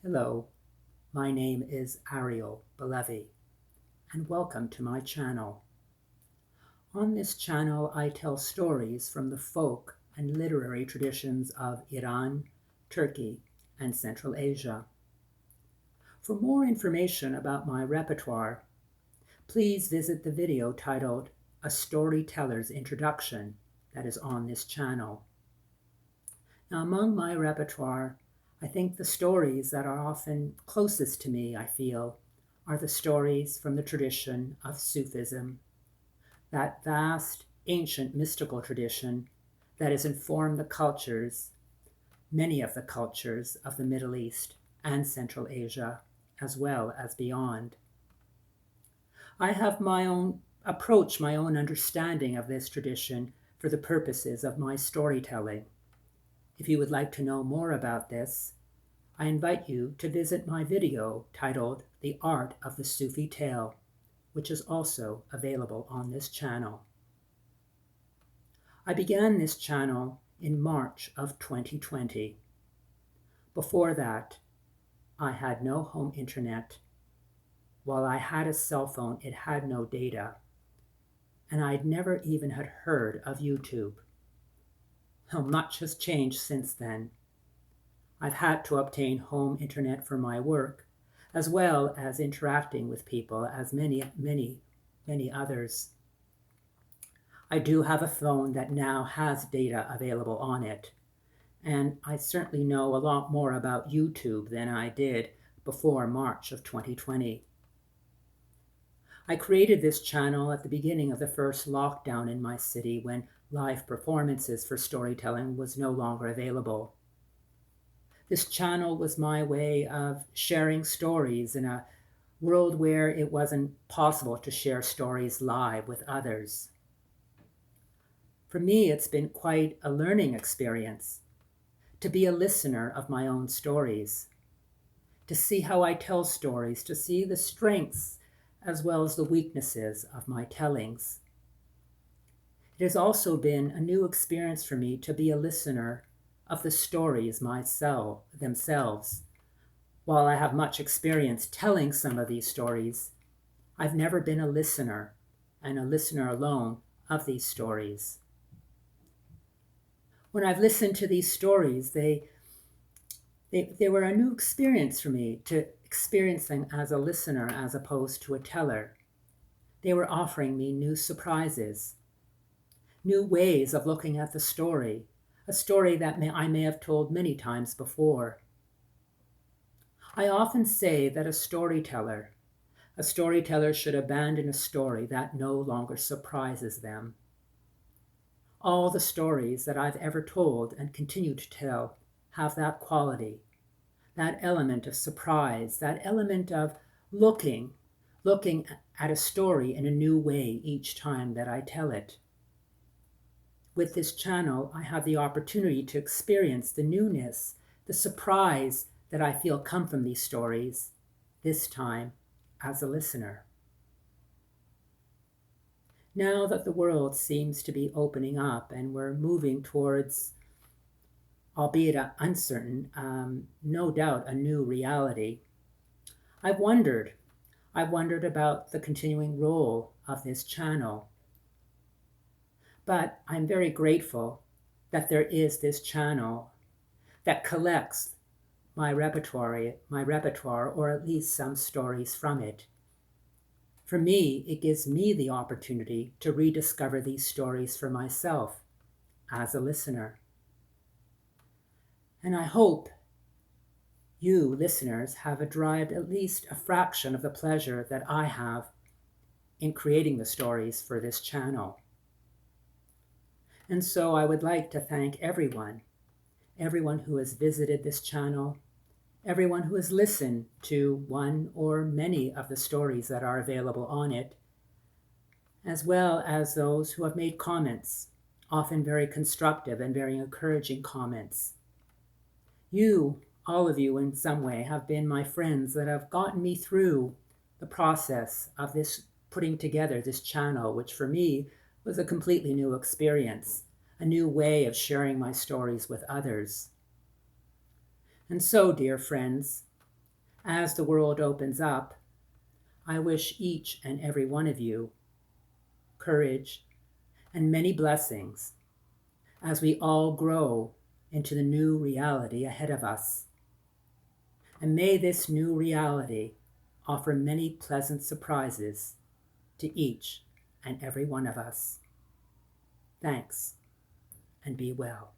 Hello, my name is Ariel Balevi, and welcome to my channel. On this channel, I tell stories from the folk and literary traditions of Iran, Turkey, and Central Asia. For more information about my repertoire, please visit the video titled A Storyteller's Introduction that is on this channel. Now, among my repertoire, I think the stories that are often closest to me, I feel, are the stories from the tradition of Sufism, that vast, ancient mystical tradition that has informed the cultures, many of the cultures of the Middle East and Central Asia, as well as beyond. I have my own approach, my own understanding of this tradition for the purposes of my storytelling. If you would like to know more about this, I invite you to visit my video titled The Art of the Sufi Tale, which is also available on this channel. I began this channel in March of 2020. Before that, I had no home internet. While I had a cell phone, it had no data, and I'd never even had heard of YouTube. How much has changed since then. I've had to obtain home internet for my work, as well as interacting with people as many others. I do have a phone that now has data available on it, and I certainly know a lot more about YouTube than I did before March of 2020. I created this channel at the beginning of the first lockdown in my city when live performances for storytelling was no longer available. This channel was my way of sharing stories in a world where it wasn't possible to share stories live with others. For me, it's been quite a learning experience to be a listener of my own stories, to see how I tell stories, to see the strengths as well as the weaknesses of my tellings. It has also been a new experience for me to be a listener of the stories themselves. While I have much experience telling some of these stories, I've never been a listener, and a listener alone, of these stories. When I've listened to these stories, they were a new experience for me to experience them as a listener as opposed to a teller. They were offering me new surprises, new ways of looking at the story, a story that I may have told many times before. I often say that a storyteller should abandon a story that no longer surprises them. All the stories that I've ever told and continue to tell have that quality, that element of surprise, that element of looking at a story in a new way each time that I tell it. With this channel, I have the opportunity to experience the newness, the surprise that I feel come from these stories, this time as a listener. Now that the world seems to be opening up and we're moving towards, albeit uncertain, no doubt a new reality, I've wondered about the continuing role of this channel. But I'm very grateful that there is this channel that collects my repertoire, or at least some stories from it. For me, it gives me the opportunity to rediscover these stories for myself as a listener. And I hope you, listeners, have derived at least a fraction of the pleasure that I have in creating the stories for this channel. And so I would like to thank everyone who has visited this channel, everyone who has listened to one or many of the stories that are available on it, as well as those who have made comments, often very constructive and very encouraging comments. You, all of you in some way, have been my friends that have gotten me through the process of this putting together this channel, which for me was a completely new experience, a new way of sharing my stories with others. And so, dear friends, As the world opens up, I wish each and every one of you courage and many blessings as we all grow into the new reality ahead of us. And may this new reality offer many pleasant surprises to each and every one of us. Thanks, and be well.